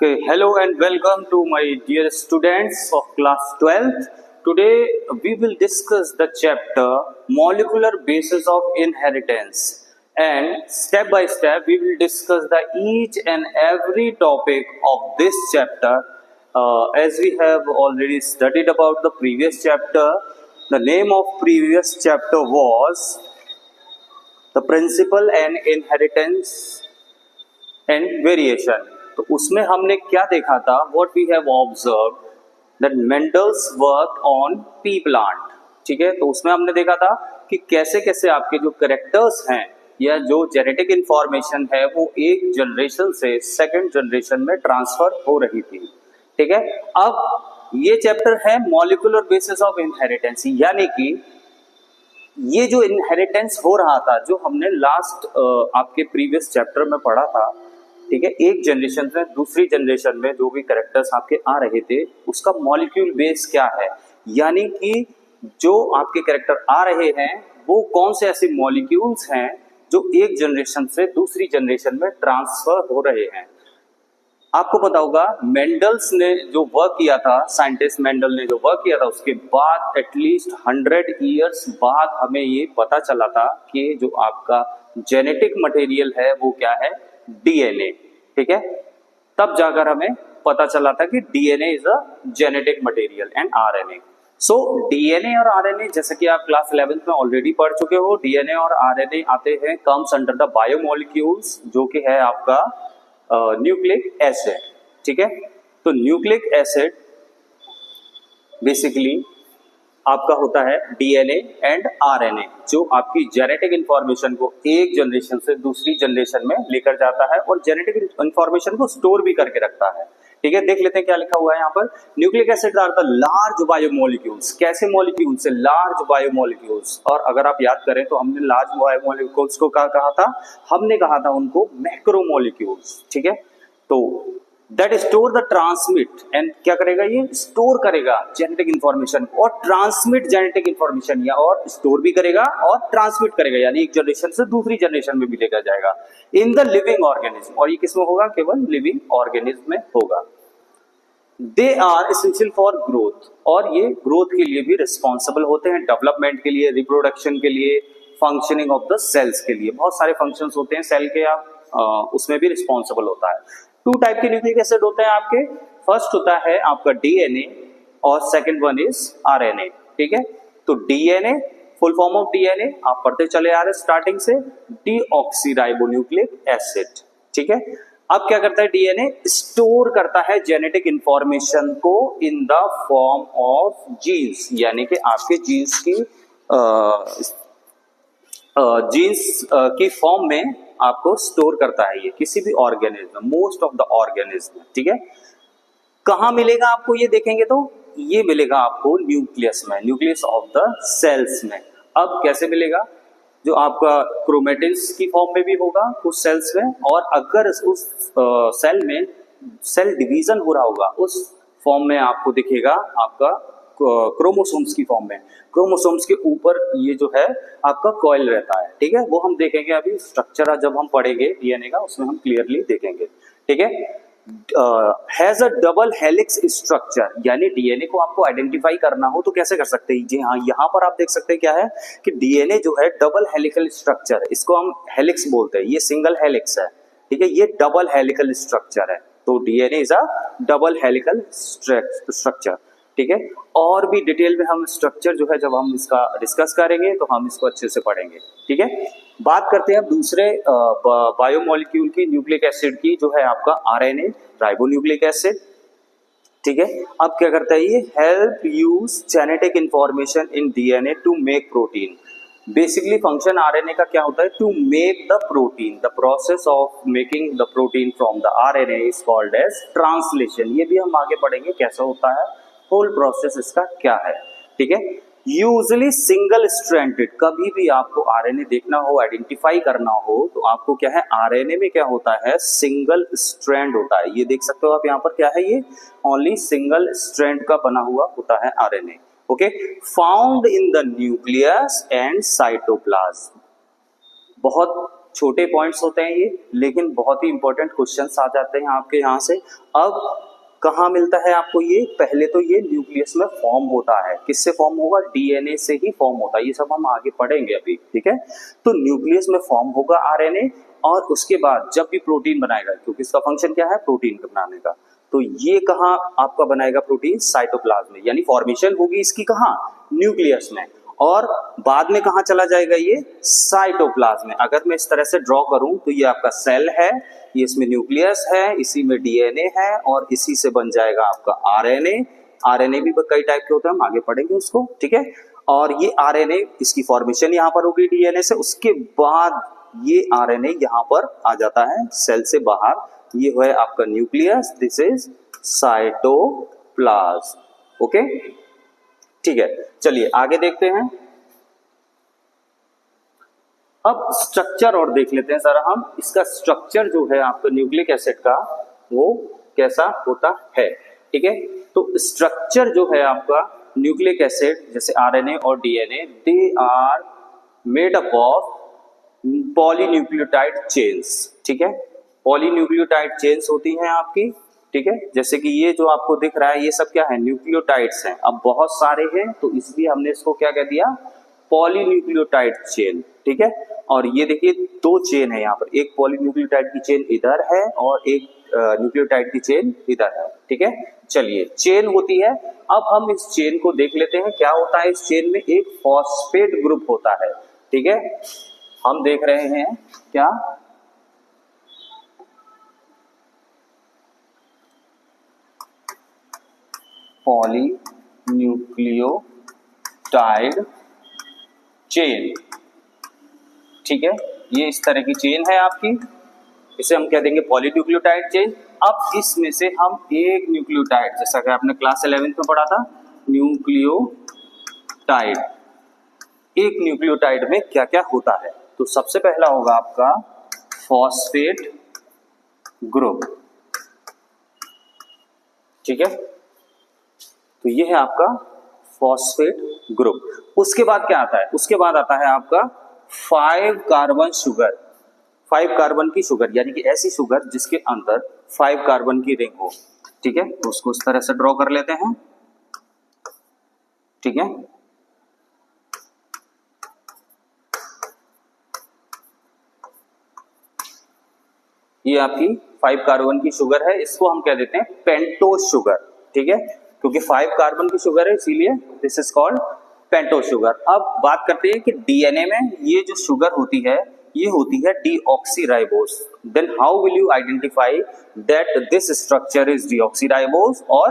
Okay, hello and welcome to my dear students of class 12th. Today we will discuss the chapter Molecular Basis of Inheritance, and step by step we will discuss the each and every topic of this chapter. As we have already studied about the previous chapter, the name of previous chapter was The Principle and Inheritance and variation. तो उसमें हमने क्या देखा था, what we have observe that Mendel's work on pea plant. ठीक है, तो उसमें हमने देखा था कि कैसे कैसे आपके जो कैरेक्टर्स हैं या जो जेनेटिक इंफॉर्मेशन है वो एक जनरेशन से सेकंड जनरेशन में ट्रांसफर हो रही थी। ठीक है, अब ये चैप्टर है मॉलिक्यूलर बेसिस ऑफ इनहेरिटेंस, यानी कि ये जो इनहेरिटेंस हो रहा था जो हमने लास्ट आपके प्रीवियस चैप्टर में पढ़ा था। ठीक है, एक जनरेशन से दूसरी जनरेशन में जो भी कैरेक्टर्स आपके आ रहे थे उसका मॉलिक्यूल बेस क्या है, यानी कि जो आपके कैरेक्टर आ रहे हैं वो कौन से ऐसे मॉलिक्यूल्स हैं जो एक जनरेशन से दूसरी जनरेशन में ट्रांसफर हो रहे हैं। आपको पता होगा मेंडल्स ने जो वर्क किया था, साइंटिस्ट मेंडल ने जो वर्क किया था, उसके बाद एटलीस्ट 100 ईयर्स बाद हमें ये पता चला था कि जो आपका जेनेटिक मटेरियल है वो क्या है, डीएनए। ठीक है, तब जाकर हमें पता चला था कि DNA is a genetic material and RNA. So DNA और आरएनए जैसे कि आप क्लास 11th में ऑलरेडी पढ़ चुके हो, डीएनए और आरएनए आते हैं कम्स अंडर द बायोमोलिक्यूल्स, जो कि है आपका न्यूक्लिक एसिड। ठीक है, तो न्यूक्लिक एसिड बेसिकली आपका होता है डीएनए एंड आरएनए, जो आपकी जेनेटिक इंफॉर्मेशन को एक जनरेशन से दूसरी जनरेशन में लेकर जाता है और जेनेटिक इंफॉर्मेशन को स्टोर भी करके रखता है। ठीक है, देख लेते हैं क्या लिखा हुआ है यहाँ पर। Nucleic acid are the large biomolecules. कैसे मॉलिक्यूल्स से? Large biomolecules. और अगर आप याद करें तो हमने लार्ज बायोमोलिक्यूल्स को क्या कहा था, हमने कहा था उनको मैक्रोमोलिक्यूल्स। ठीक है, तो that store the transmit and क्या करेगा, ये स्टोर करेगा जेनेटिक इंफॉर्मेशन और ट्रांसमिट जेनेटिक इंफॉर्मेशन, या और स्टोर भी करेगा और ट्रांसमिट करेगा, यानी एक जनरेशन से दूसरी जनरेशन में भी लेकर जाएगा इन द लिविंग ऑर्गेनिज्म। और ये किसमें होगा? केवल लिविंग ऑर्गेनिज्म में होगा। They are essential for growth, और ये ग्रोथ के लिए भी रिस्पॉन्सिबल होते हैं, डेवलपमेंट के लिए, रिप्रोडक्शन के लिए, फंक्शनिंग ऑफ द सेल्स के लिए। बहुत सारे फंक्शंस होते हैं सेल के, आप उसमें भी रिस्पॉन्सिबल होता है। 2 टाइप के न्यूक्लिक एसिड होते हैं आपके। फर्स्ट होता है आपका डीएनए और सेकंड वन इज आरएनए। ठीक है, तो DNA full form of DNA आप पढ़ते चले आ रहे स्टार्टिंग से, डीऑक्सीराइबोन्यूक्लिक एसिड। ठीक है, अब क्या करता है डीएनए? स्टोर करता है जेनेटिक इंफॉर्मेशन को in the form of genes, यानी कि आपके जीन्स की फॉर्म में आपको स्टोर करता है ये किसी भी organism, most of the organism. ठीक है, कहां मिलेगा आपको ये देखेंगे तो ये मिलेगा आपको न्यूक्लियस में, न्यूक्लियस ऑफ द सेल्स में। अब कैसे मिलेगा? जो आपका क्रोमेटिन्स की फॉर्म में भी होगा कुछ सेल्स में, और अगर उस सेल में सेल डिवीजन हो रहा होगा उस फॉर्म में आपको दिखेगा आपका क्रोमोसोम्स की फॉर्म में। क्रोमोसोम्स के ऊपर ये जो है आपका कॉइल रहता है। ठीक है, वो हम देखेंगे अभी स्ट्रक्चर जब हम पढ़ेंगे डीएनए का, उसमें हम क्लियरली देखेंगे। ठीक है, has a double helix structure, यानी डीएनए को आपको आइडेंटिफाई करना हो तो कैसे कर सकते हैं? जी हाँ, यहाँ पर आप देख सकते हैं क्या है कि डीएनए जो है डबल हेलिकल स्ट्रक्चर, इसको हम हेलिक्स बोलते हैं, ये सिंगल हेलिक्स है। ठीक है, ये डबल हेलिकल स्ट्रक्चर है, तो DNA is a double helical structure. ठीक है, और भी डिटेल में हम स्ट्रक्चर जो है जब हम इसका डिस्कस करेंगे तो हम इसको अच्छे से पढ़ेंगे। ठीक है, बात करते हैं अब दूसरे बायोमोलिक्यूल की, न्यूक्लिक एसिड की, जो है आपका आरएनए, राइबोन्यूक्लिक एसिड। ठीक है, अब क्या करता है ये? Help use genetic information in DNA to make protein. Basically function RNA का क्या होता है? To make the protein. The process of making the protein from the RNA is called as translation. ये भी हम आगे पढ़ेंगे कैसा होता है, होल प्रोसेस इसका क्या है। ठीक है, यूजली सिंगल स्ट्रैंडेड, कभी भी आपको आरएनए देखना हो, आइडेंटिफाई करना हो तो आपको क्या है, आरएनए में क्या होता है, सिंगल स्ट्रैंड होता है। ये देख सकते हो आप यहाँ पर क्या है, ये ओनली सिंगल स्ट्रैंड का बना हुआ होता है RNA. Okay, found in the nucleus and cytoplasm. बहुत छोटे पॉइंट्स होते हैं ये, लेकिन बहुत ही इंपॉर्टेंट क्वेश्चंस आ जाते हैं आपके यहाँ से। अब कहाँ मिलता है आपको ये? पहले तो ये न्यूक्लियस में फॉर्म होता है। किससे फॉर्म होगा? डीएनए से ही फॉर्म होता है। ये सब हम आगे पढ़ेंगे अभी, ठीक है। तो न्यूक्लियस में फॉर्म होगा आरएनए, और उसके बाद जब भी प्रोटीन बनाएगा, क्योंकि इसका फंक्शन क्या है? प्रोटीन बनाने का, तो ये कहाँ आपका बनाएगा प्रोटीन? साइटोप्लाज्म में, यानी फॉर्मेशन होगी इसकी कहाँ? न्यूक्लियस में। और बाद में कहाँ चला जाएगा ये? साइटोप्लाज्म में। अगर मैं इस तरह से ड्रॉ करूं तो ये आपका सेल है, ये इसमें न्यूक्लियस है, इसी में डीएनए है, और इसी से बन जाएगा आपका आरएनए। आरएनए भी कई टाइप के होते हैं, हम आगे पढ़ेंगे उसको, ठीक है। और ये आरएनए, इसकी फॉर्मेशन यहाँ पर होगी डीएनए से, उसके बाद ये आरएनए यहाँ पर आ जाता है सेल से बाहर। ये है आपका nucleus, this is cytoplasm, okay, ठीक है। चलिए आगे देखते हैं। अब स्ट्रक्चर और देख लेते हैं सर हम। इसका स्ट्रक्चर जो है आपका न्यूक्लिक एसिड का, वो कैसा होता है, ठीक है। तो स्ट्रक्चर जो है आपका न्यूक्लिक एसिड, जैसे आरएनए और DNA, they are made up of polynucleotide chains, ठीक है। पॉलीन्यूक्लियोटाइड चेन्स होती हैं आपकी, ठीक है। जैसे कि ये जो आपको दिख रहा है, ये सब क्या है? न्यूक्लियोटाइड्स हैं। अब बहुत सारे हैं तो इसलिए हमने इसको क्या कह दिया? पॉलीन्यूक्लियोटाइड चेन, ठीक है। और ये देखिए दो चेन है यहाँ पर, एक पॉलीन्यूक्लियोटाइड की चेन इधर है और एक न्यूक्लियोटाइड की चेन इधर है, ठीक है। चलिए चेन होती है। अब हम इस चेन को देख लेते हैं क्या होता है। इस चेन में एक फॉस्फेट ग्रुप होता है, ठीक है। हम देख रहे हैं क्या? पॉलीन्यूक्लियोटाइड चेन, ठीक है। ये इस तरह की चेन है आपकी, इसे हम कह देंगे पॉलीन्यूक्लियोटाइड चेन। अब इसमें से हम एक न्यूक्लियोटाइड, जैसा कि आपने क्लास 11th में पढ़ा था, न्यूक्लियोटाइड, एक न्यूक्लियोटाइड में क्या क्या होता है। तो सबसे पहला होगा आपका फॉस्फेट ग्रुप, ठीक है। तो ये है आपका फॉस्फेट ग्रुप। उसके बाद क्या आता है? उसके बाद आता है आपका 5 कार्बन शुगर, 5 कार्बन की शुगर, यानी कि ऐसी शुगर जिसके अंदर 5 कार्बन की रिंग हो, ठीक है। तो उसको इस तरह से ड्रॉ कर लेते हैं, ठीक है। ये आपकी 5 कार्बन की शुगर है, इसको हम कह देते हैं पेंटोज शुगर, ठीक है। क्योंकि 5 कार्बन की शुगर है इसीलिए this is called pentose sugar. अब बात करते हैं कि डीएनए में ये जो शुगर होती है, ये होती है deoxyribose. Then how will you identify that this structure is deoxyribose और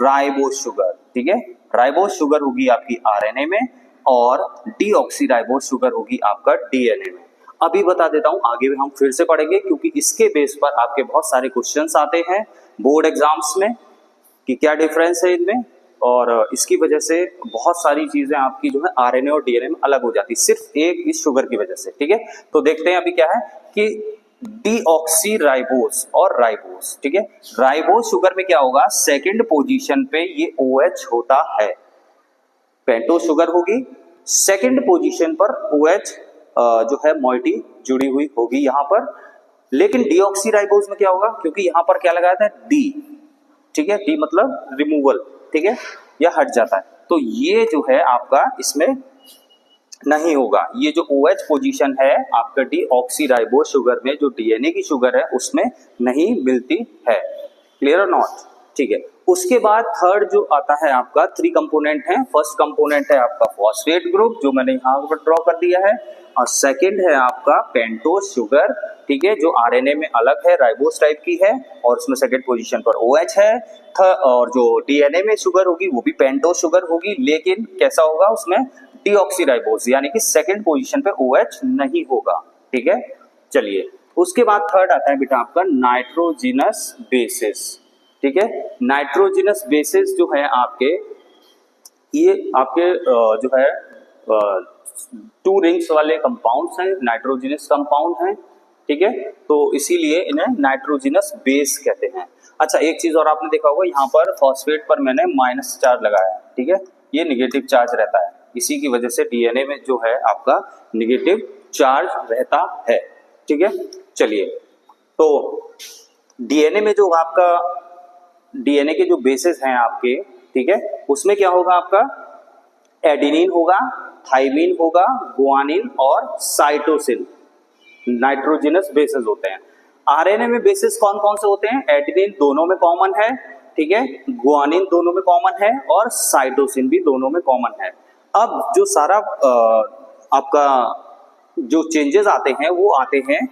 राइबोज शुगर, ठीक है। राइबोज शुगर होगी आपकी आरएनए में और डीऑक्सीराइबोज शुगर होगी आपका डीएनए में। अभी बता देता हूं, आगे हम फिर से पढ़ेंगे क्योंकि इसके बेस पर आपके बहुत सारे क्वेश्चंस आते हैं बोर्ड एग्जाम्स में कि क्या डिफरेंस है इनमें, और इसकी वजह से बहुत सारी चीजें आपकी जो है आरएनए और डीएनए में अलग हो जाती है, सिर्फ एक इस शुगर की वजह से, ठीक है। तो देखते हैं अभी क्या है कि डीऑक्सीराइबोज और राइबोज, ठीक है। राइबोज शुगर में क्या होगा? सेकंड पोजीशन पे ये OH होता है। पेंटोज शुगर होगी, सेकंड पोजीशन पर OH जो है मोइटी जुड़ी हुई होगी यहाँ पर। लेकिन डीऑक्सीराइबोज में क्या होगा? क्योंकि यहाँ पर क्या लगाया था? डी, ठीक है। डी मतलब रिमूवल, ठीक है, या हट जाता है। तो ये जो है आपका इसमें नहीं होगा। ये जो OH पोजीशन है आपका डीऑक्सीराइबोज शुगर में, जो डीएनए की शुगर है उसमें नहीं मिलती है। क्लियर और नॉट? ठीक है। उसके बाद थर्ड जो आता है आपका 3 कंपोनेंट है। फर्स्ट कंपोनेंट है आपका फॉस्फेट ग्रुप जो मैंने यहाँ पर ड्रॉ कर दिया है, और सेकंड है आपका पेंटोज शुगर, ठीक है, जो आरएनए में अलग है, राइबोज टाइप की है और उसमें सेकंड पोजीशन पर OH है। और जो डीएनए में शुगर होगी वो भी पेंटोज शुगर होगी, लेकिन कैसा होगा? उसमें डीऑक्सीराइबोज, यानी कि सेकंड पोजीशन पे OH नहीं होगा, ठीक है। चलिए उसके बाद थर्ड आता है बेटा आपका नाइट्रोजिनस बेसिस, ठीक है। नाइट्रोजिनस बेसिस जो है आपके, ये आपके जो है 2 रिंग्स वाले कंपाउंड्स हैं, नाइट्रोजिनस कंपाउंड हैं, ठीक है। तो इसीलिए इन्हें नाइट्रोजिनस बेस कहते हैं। अच्छा एक चीज और आपने देखा होगा, यहाँ पर फॉस्फेट पर मैंने माइनस चार्ज लगाया है, ठीक है, ये निगेटिव चार्ज रहता है, इसी की वजह से डीएनए में जो है आपका निगेटिव चार्ज रहता है, ठीक है। चलिए, तो डीएनए में जो आपका डीएनए के जो बेसिस हैं आपके, ठीक है, उसमें क्या होगा आपका एडेनिन होगा, थाइमिन होगा, गुआनिन और साइटोसिन नाइट्रोजनस बेसिस होते हैं। आरएनए में बेसिस कौन कौन से होते हैं? एडेनिन दोनों में कॉमन है, ठीक है, गुआनिन दोनों में कॉमन है और साइटोसिन भी दोनों में कॉमन है। अब जो सारा आपका जो चेंजेस आते हैं वो आते हैं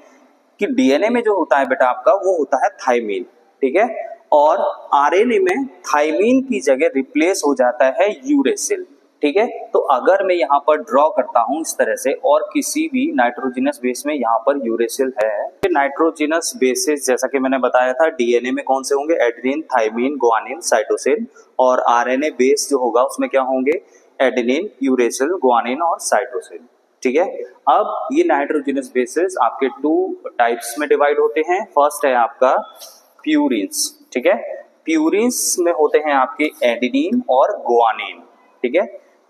कि डीएनए में जो होता है बेटा आपका वो होता है थाइमिन, ठीक है, और आरएनए में थाइमिन की जगह रिप्लेस हो जाता है यूरेसिल, ठीक है। तो अगर मैं यहाँ पर ड्रॉ करता हूं इस तरह से और किसी भी नाइट्रोजनस बेस में यहाँ पर यूरेसिल है, नाइट्रोजनस बेसिस जैसा कि मैंने बताया था डीएनए में कौन से होंगे? एडेनिन, थाइमिन, गुआनिन, साइटोसिन, और आरएनए बेस जो होगा उसमें क्या होंगे? एडेनिन, यूरेसिल, गुआनिन और साइटोसिन, ठीक है। अब ये नाइट्रोजनस बेसिस आपके 2 टाइप्स में डिवाइड होते हैं। फर्स्ट है आपका प्यूरिन्स, ठीक है। प्यूरिन्स में होते हैं आपके एडेनिन और गुआनिन, ठीक है,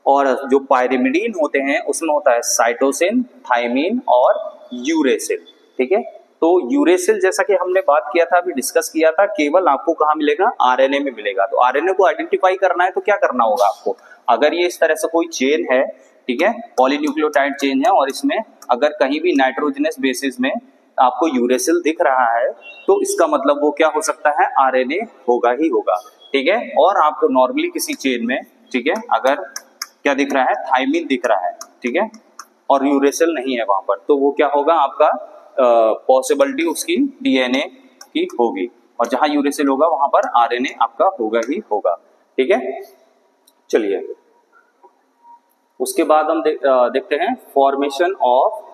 और जो पायरिमिडीन होते हैं उसमें होता है साइटोसिन, थाइमिन और यूरेसिल, ठीक है। तो यूरेसिल जैसा कि हमने बात किया था, अभी डिस्कस किया था, केवल आपको कहाँ मिलेगा? आरएनए में मिलेगा। तो आरएनए को आइडेंटिफाई करना है तो क्या करना होगा आपको? अगर ये इस तरह से कोई चेन है, ठीक है, पॉलीन्यूक्लियोटाइड चेन है, और इसमें अगर कहीं भी नाइट्रोजनस बेसिस में आपको यूरेसिल दिख रहा है तो इसका मतलब वो क्या हो सकता है? आरएनए होगा ही होगा, ठीक है। और आपको नॉर्मली किसी चेन में, ठीक है, अगर क्या दिख रहा है? थाइमिन दिख रहा है, ठीक है, और यूरेसिल नहीं है वहां पर, तो वो क्या होगा आपका? पॉसिबिलिटी उसकी डीएनए की होगी, और जहां यूरेसिल होगा वहां पर आरएनए आपका होगा ही होगा, ठीक है। चलिए, उसके बाद हम देखते हैं फॉर्मेशन ऑफ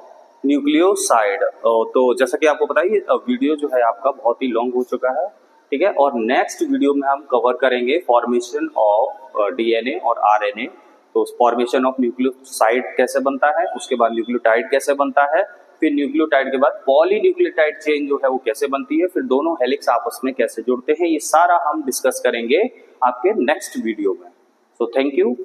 न्यूक्लियोसाइड। तो जैसा कि आपको पता है ये वीडियो जो है आपका बहुत ही लॉन्ग हो चुका है, ठीक है, और नेक्स्ट वीडियो में हम कवर करेंगे फॉर्मेशन ऑफ डीएनए और आरएनए। तो फॉर्मेशन ऑफ न्यूक्लियोसाइड कैसे बनता है, उसके बाद न्यूक्लियोटाइड कैसे बनता है, फिर न्यूक्लियोटाइड के बाद पॉलीन्यूक्लियोटाइड चेन जो है वो कैसे बनती है, फिर दोनों हेलिक्स आपस में कैसे जुड़ते हैं, ये सारा हम डिस्कस करेंगे आपके नेक्स्ट वीडियो में। So thank you.